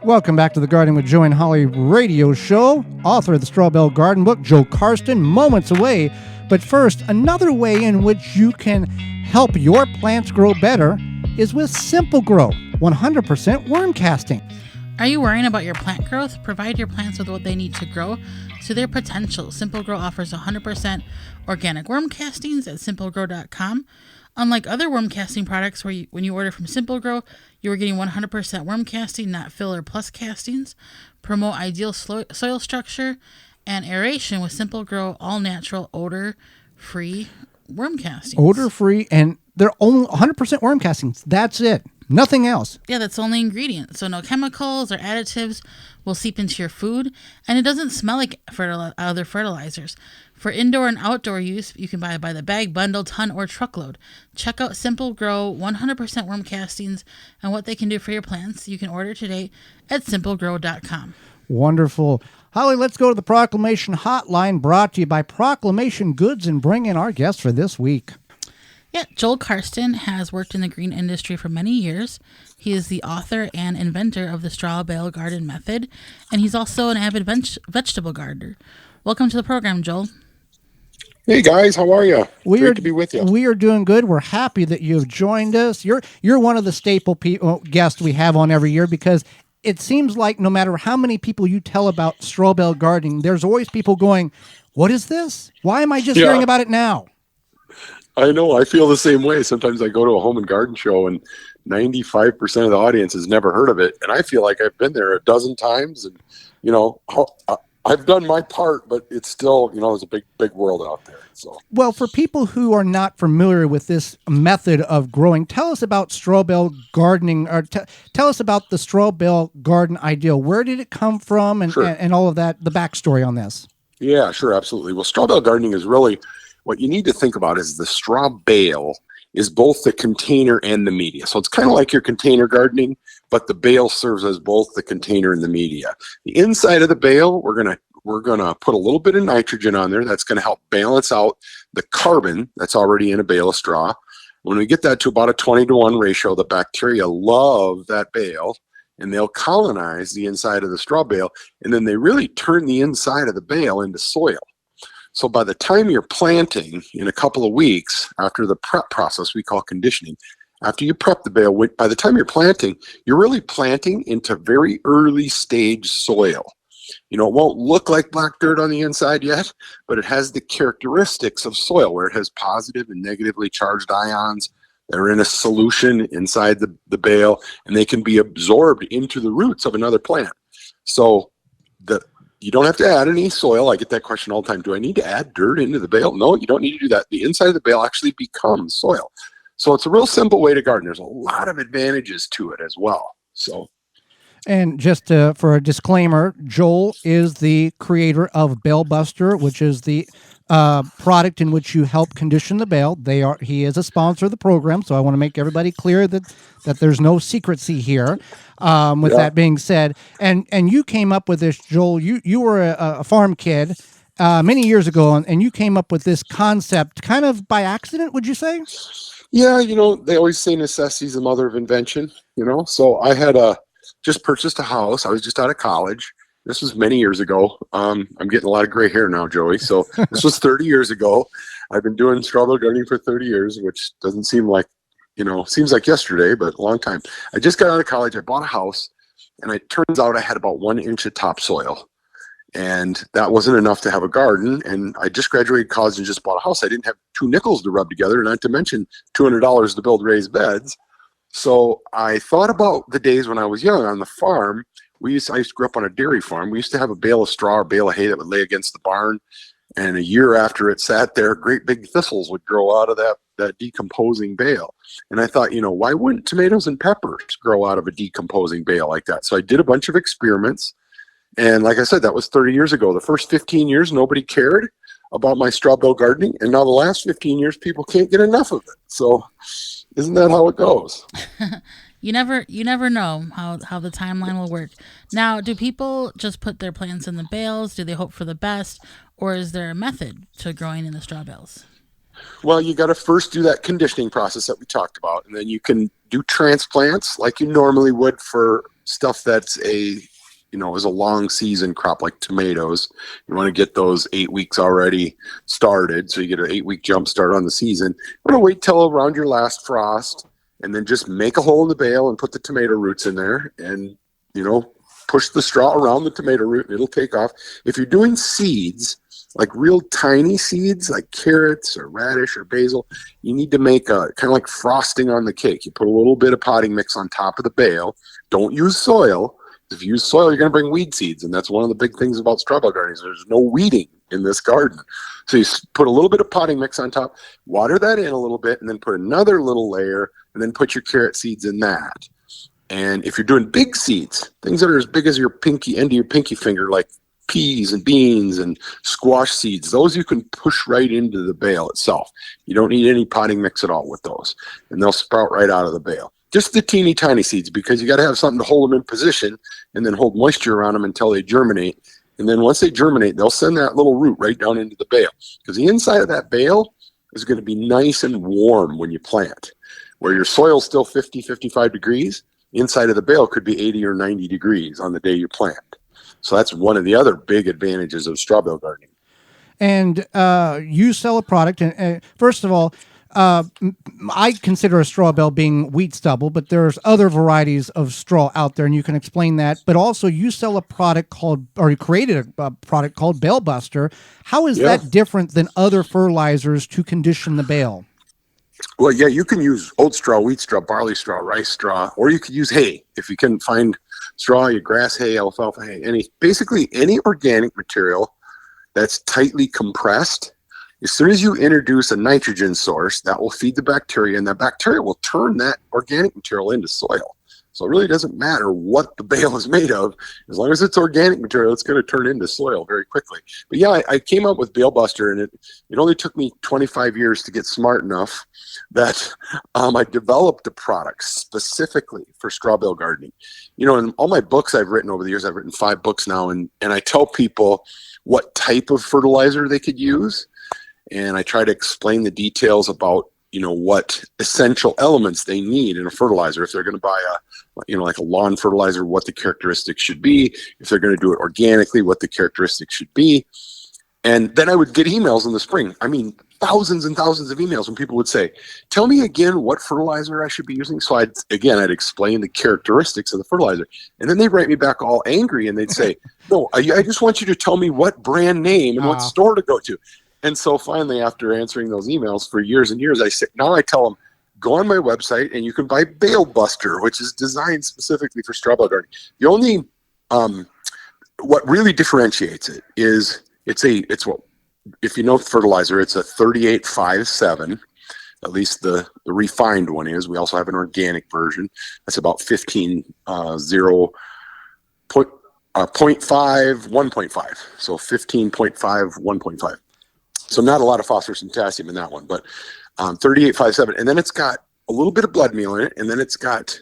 Welcome back to the Gardening with Joe and Holly radio show. Author of the Strawbell Garden book, Joe Karsten, moments away. But first, another way in which you can help your plants grow better is with Simple Grow, 100% worm casting. Are you worrying about your plant growth? Provide your plants with what they need to grow to their potential. Simple Grow offers 100% organic worm castings at simplegrow.com. Unlike other worm casting products where when you order from Simple Grow, you are getting 100% worm casting, not filler plus castings. Promote ideal soil structure and aeration with Simple Grow all natural odor-free worm castings. Odor-free, and they're only 100% worm castings. That's it. Nothing else. Yeah, that's the only ingredient. So no chemicals or additives will seep into your food, and it doesn't smell like other fertilizers. For indoor and outdoor use, you can buy it by the bag, bundle, ton, or truckload. Check out Simple Grow 100% worm castings and what they can do for your plants. You can order today at simplegrow.com. Wonderful. Holly, let's go to the Proclamation Hotline, brought to you by Proclamation Goods, and bring in our guest for this week. Yeah, Joel Karsten has worked in the green industry for many years. He is the author and inventor of the Strawbell Garden method, and he's also an avid vegetable gardener. Welcome to the program, Joel. Hey guys, how are you? Great to be with you. We are doing good. We're happy that you've joined us. You're one of the staple guests we have on every year, because it seems like no matter how many people you tell about Strawbell Gardening, there's always people going, "What is this? Why am I just hearing about it now?" I know. I feel the same way. Sometimes I go to a home and garden show and 95% of the audience has never heard of it. And I feel like I've been there a dozen times, and, I've done my part, but it's still, there's a big world out there. So, well, for people who are not familiar with this method of growing, tell us about Strawbell Gardening, or tell us about the Strawbell Garden ideal. Where did it come from, and, sure. and all of that, the backstory on this? Yeah, sure. Absolutely. Well, Strawbell Gardening is really, what you need to think about is the straw bale is both the container and the media. So it's kind of like your container gardening, but the bale serves as both the container and the media. The inside of the bale, we're gonna put a little bit of nitrogen on there. That's gonna help balance out the carbon that's already in a bale of straw. When we get that to about a 20-to-1 ratio, the bacteria love that bale, and they'll colonize the inside of the straw bale, and then they really turn the inside of the bale into soil. So by the time you're planting in a couple of weeks after the prep process we call conditioning, after you prep the bale, by the time you're planting, you're really planting into very early stage soil. It won't look like black dirt on the inside yet, but it has the characteristics of soil, where it has positive and negatively charged ions that are in a solution inside the bale, and they can be absorbed into the roots of another plant. So you don't have to add any soil. I get that question all the time. Do I need to add dirt into the bale? No, you don't need to do that. The inside of the bale actually becomes soil. So it's a real simple way to garden. There's a lot of advantages to it as well. And just for a disclaimer, Joel is the creator of Bale Buster, which is the product in which you help condition the bale. He is a sponsor of the program, so I want to make everybody clear that there's no secrecy here. That being said, and you came up with this, Joel. You were a farm kid many years ago, and you came up with this concept kind of by accident, would you say? Yeah, they always say necessity is the mother of invention. So I had just purchased a house. I was just out of college. This was many years ago. I'm getting a lot of gray hair now, Joey. So this was 30 years ago. I've been doing Strawbell gardening for 30 years, which doesn't seem like, seems like yesterday, but a long time. I just got out of college. I bought a house, and it turns out I had about 1 inch of topsoil. And that wasn't enough to have a garden. And I just graduated college and just bought a house. I didn't have 2 nickels to rub together, not to mention $200 to build raised beds. So I thought about the days when I was young on the farm. I used to grow up on a dairy farm. We used to have a bale of straw or bale of hay that would lay against the barn. And a year after it sat there, great big thistles would grow out of that decomposing bale. And I thought, why wouldn't tomatoes and peppers grow out of a decomposing bale like that? So I did a bunch of experiments. And like I said, that was 30 years ago. The first 15 years, nobody cared about my Strawbell gardening. And now the last 15 years, people can't get enough of it. So isn't that how it goes? You never know how the timeline will work. Now, do people just put their plants in the bales? Do they hope for the best? Or is there a method to growing in the straw bales? Well, you got to first do that conditioning process that we talked about. And then you can do transplants like you normally would for stuff that's is a long season crop like tomatoes. You want to get those 8 weeks already started, so you get an 8-week jump start on the season. You want to wait till around your last frost, and then just make a hole in the bale and put the tomato roots in there, and push the straw around the tomato root, and it'll take off. If you're doing seeds, like real tiny seeds, like carrots or radish or basil, you need to make a kind of like frosting on the cake. You put a little bit of potting mix on top of the bale. Don't use soil. If you use soil, you're going to bring weed seeds, and that's one of the big things about Strawbell gardening. There's no weeding in this garden. So you put a little bit of potting mix on top, water that in a little bit, and then put another little layer, and then put your carrot seeds in that. And if you're doing big seeds, things that are as big as your end of your pinky finger, like peas and beans and squash seeds, those you can push right into the bale itself. You don't need any potting mix at all with those, and they'll sprout right out of the bale. Just the teeny tiny seeds, because you got to have something to hold them in position and then hold moisture around them until they germinate. And then once they germinate, they'll send that little root right down into the bale, because the inside of that bale is going to be nice and warm when you plant. Where your soil's still 50, 55 degrees, inside of the bale could be 80 or 90 degrees on the day you plant. So that's one of the other big advantages of Strawbell gardening. And you sell a product, and first of all, I consider a straw bale being wheat stubble, but there's other varieties of straw out there, and you can explain that. But also, you sell a product you created a product called Bale Buster. How is that different than other fertilizers to condition the bale? Well, yeah, you can use oat straw, wheat straw, barley straw, rice straw, or you could use hay. If you can find straw, your grass hay, alfalfa hay, basically any organic material that's tightly compressed. As soon as you introduce a nitrogen source, that will feed the bacteria, and that bacteria will turn that organic material into soil. So it really doesn't matter what the bale is made of. As long as it's organic material, it's going to turn into soil very quickly. But yeah, I came up with Bale Buster, and it only took me 25 years to get smart enough that I developed a product specifically for Strawbell gardening. In all my books I've written over the years, I've written 5 books now, and I tell people what type of fertilizer they could use. And I try to explain the details about, what essential elements they need in a fertilizer. If they're going to buy like a lawn fertilizer, what the characteristics should be. If they're going to do it organically, what the characteristics should be. And then I would get emails in the spring. I mean, thousands and thousands of emails when people would say, tell me again what fertilizer I should be using. So I'd explain the characteristics of the fertilizer. And then they'd write me back all angry, and they'd say, no, I just want you to tell me what brand name and what store to go to. And so finally, after answering those emails for years and years, I tell them, go on my website and you can buy Bale Buster, which is designed specifically for Strawbell gardening. The only, what really differentiates it is if you know fertilizer, it's a 3857. At least the refined one is. We also have an organic version. That's about 0.5, 1.5. So 15.5, 1.5. So not a lot of phosphorus and potassium in that one, but 3857. And then it's got a little bit of blood meal in it, and then it's got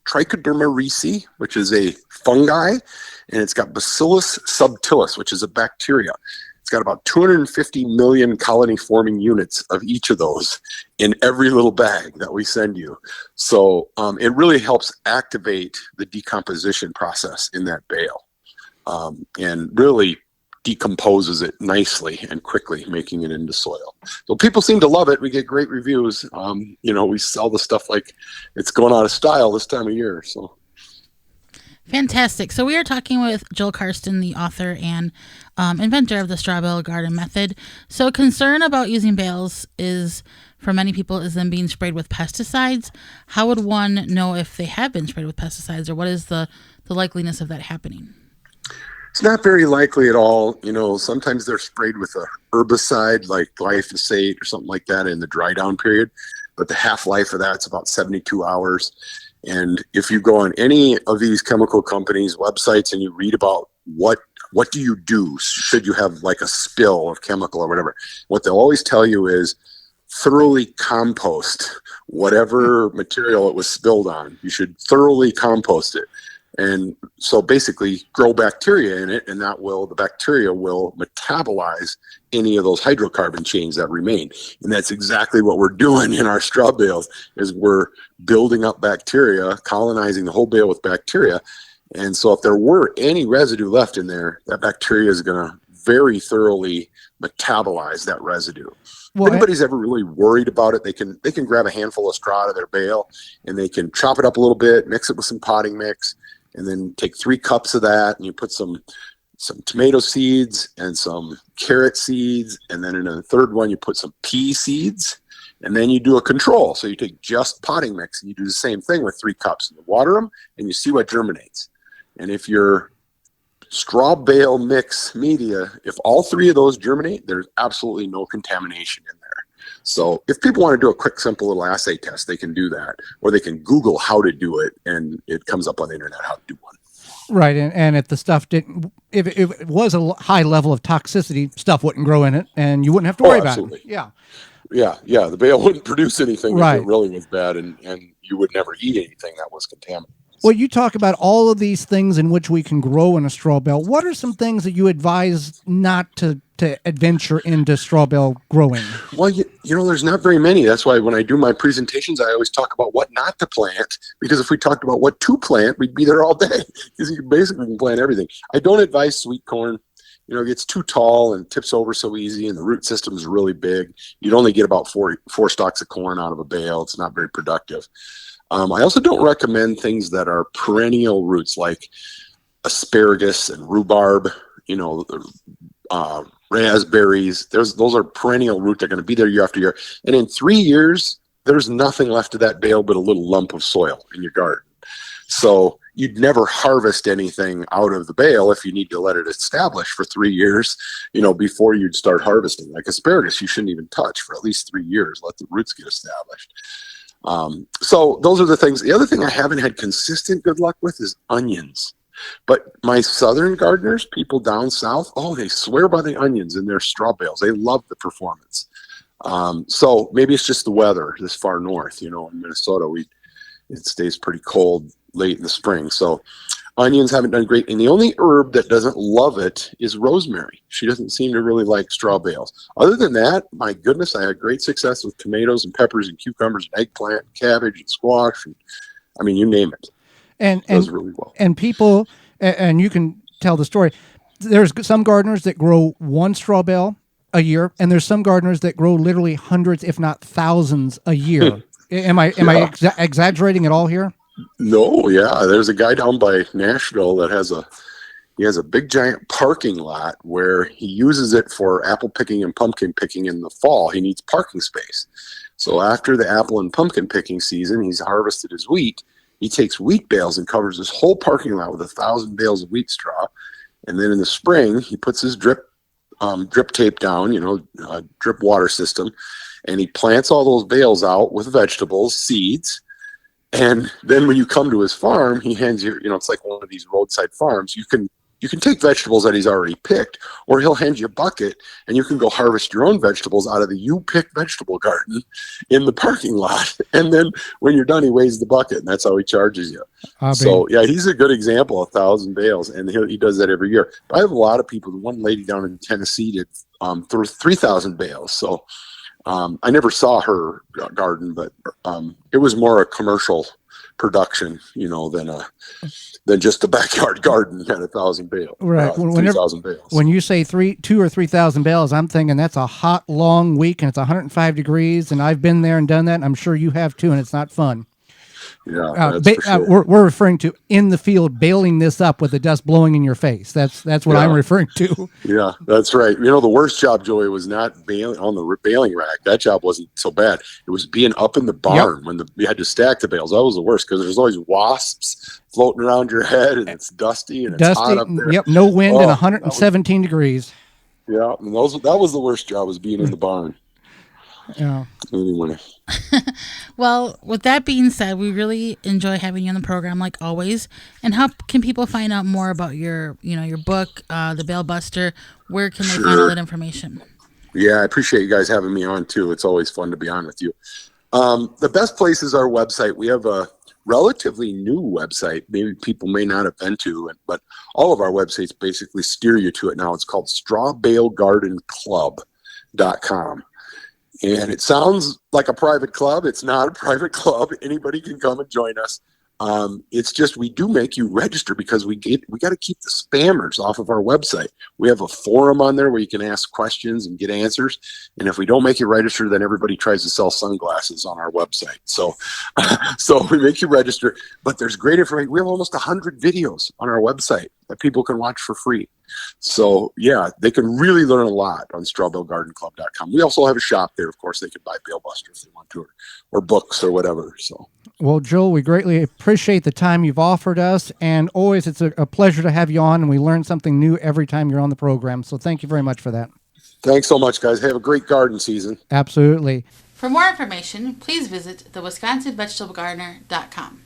Trichoderma ricci, which is a fungi, and it's got Bacillus subtilis, which is a bacteria. It's got about 250 million colony-forming units of each of those in every little bag that we send you. So it really helps activate the decomposition process in that bale, and really decomposes it nicely and quickly, making it into soil. So people seem to love it. We get great reviews. We sell the stuff like it's going out of style this time of year. So fantastic. So we are talking with Joel Karsten, the author and inventor of the Strawbell Garden method. So concern about using bales for many people is them being sprayed with pesticides. How would one know if they have been sprayed with pesticides, or what is the likeliness of that happening? It's not very likely at all. Sometimes they're sprayed with a herbicide like glyphosate or something like that in the dry down period, but the half-life of that's about 72 hours. And if you go on any of these chemical companies' websites and you read about what do you do should you have like a spill of chemical or whatever, what they'll always tell you is thoroughly compost whatever material it was spilled on. You should thoroughly compost it. And so basically grow bacteria in it, and the bacteria will metabolize any of those hydrocarbon chains that remain. And that's exactly what we're doing in our straw bales, is we're building up bacteria, colonizing the whole bale with bacteria. And so if there were any residue left in there, that bacteria is going to very thoroughly metabolize that residue. Well, If anybody's ever really worried about it, they can grab a handful of straw out of their bale and they can chop it up a little bit, mix it with some potting mix, and then take 3 cups of that and you put some tomato seeds and some carrot seeds, and then in the third one you put some pea seeds, and then you do a control. So you take just potting mix and you do the same thing with 3 cups and you water them and you see what germinates. And if your straw bale mix media, if all 3 of those germinate, there's absolutely no contamination in there. So if people want to do a quick, simple little assay test, they can do that, or they can Google how to do it, and it comes up on the internet how to do one. right, and if the stuff didn't, if it was a high level of toxicity, stuff wouldn't grow in it, and you wouldn't have to worry about it. Yeah. Yeah. The bale wouldn't produce anything Right. if it really was bad, and you would never eat anything that was contaminated. Well, you talk about all of these things in which we can grow in a straw bale. What are some things that you advise not to adventure into straw bale growing? Well, you know, there's not very many. That's why when I do my presentations, I always talk about what not to plant, because if we talked about what to plant, we'd be there all day, because you basically can plant everything. I don't advise sweet corn. You know, it gets too tall and tips over so easy, and the root system is really big. You'd only get about four stalks of corn out of a bale. It's not very productive. I also don't recommend things that are perennial roots like asparagus and rhubarb, you know, raspberries. Those are perennial root. They're going to be there year after year. And in 3 years, there's nothing left of that bale but a little lump of soil in your garden. So you'd never harvest anything out of the bale if you need to let it establish for 3 years, you know, before you'd start harvesting. Like asparagus, you shouldn't even touch for at least 3 years. Let the roots get established. So those are the things. The other thing I haven't had consistent good luck with is onions. But my southern gardeners, people down south, they swear by the onions in their straw bales. They love the performance. So maybe it's just the weather this far north. You know, in Minnesota, it stays pretty cold late in the spring. So onions haven't done great. And the only herb that doesn't love it is rosemary. She doesn't seem to really like straw bales. Other than that, my goodness, I had great success with tomatoes and peppers and cucumbers and eggplant, and cabbage and squash. And, I mean, you name it. And does really well. And people, and you can tell the story. There's some gardeners that grow 1 straw bale a year, and there's some gardeners that grow literally hundreds, if not thousands, a year. Am I exaggerating at all here? No, yeah. There's a guy down by Nashville that has a big giant parking lot where he uses it for apple picking and pumpkin picking in the fall. He needs parking space. So after the apple and pumpkin picking season, he's harvested his wheat. He takes wheat bales and covers his whole parking lot with 1,000 bales of wheat straw. And then in the spring, he puts his drip tape down, you know, drip water system, and he plants all those bales out with vegetables, seeds. And then when you come to his farm, he hands you, you know, it's like one of these roadside farms. You can take vegetables that he's already picked, or he'll hand you a bucket and you can go harvest your own vegetables out of the you-picked vegetable garden in the parking lot. And then when you're done, he weighs the bucket, and that's how he charges you. So, yeah, he's a good example of 1,000 bales, and he does that every year. But I have a lot of people. One lady down in Tennessee did 3,000 bales. So I never saw her garden, but it was more a commercial production, you know, than just a backyard garden at 1,000 bales. Right. 3,000 bales. When you say 2,000 or 3,000 bales, I'm thinking that's a hot, long week, and it's 105 degrees, and I've been there and done that, and I'm sure you have too, and it's not fun. Yeah, that's for sure. We're referring to in the field baling this up with the dust blowing in your face. That's what I'm referring to. Yeah, that's right. You know, the worst job, Joey, was not baling on the baling rack. That job wasn't so bad. It was being up in the barn when we had to stack the bales. That was the worst, because there's always wasps floating around your head, and it's dusty and it's hot up there. Yep, no wind and 117 degrees. Yeah, and that was the worst job, was being in the barn. Yeah. Anyway. Well, with that being said, we really enjoy having you on the program, like always. And how can people find out more about your book, The Bale Buster? Where can they find all that information? Yeah, I appreciate you guys having me on too. It's always fun to be on with you. The best place is our website. We have a relatively new website. Maybe people may not have been to it, but all of our websites basically steer you to it now. It's called strawbellgardenclub.com. And it sounds like a private club. It's not a private club. Anybody can come and join us. It's just we do make you register because we got to keep the spammers off of our website. We have a forum on there where you can ask questions and get answers. And if we don't make you register, then everybody tries to sell sunglasses on our website. So, so we make you register. But there's great information. We have almost 100 videos on our website that people can watch for free. So yeah, they can really learn a lot on strawbellgardenclub.com. We also have a shop there. Of course, they can buy Bale Buster if they want to, or books or whatever. So. Well, Joel, we greatly appreciate the time you've offered us, and always it's a pleasure to have you on, and we learn something new every time you're on the program. So thank you very much for that. Thanks so much, guys. Have a great garden season. Absolutely. For more information, please visit thewisconsinvegetablegardener.com.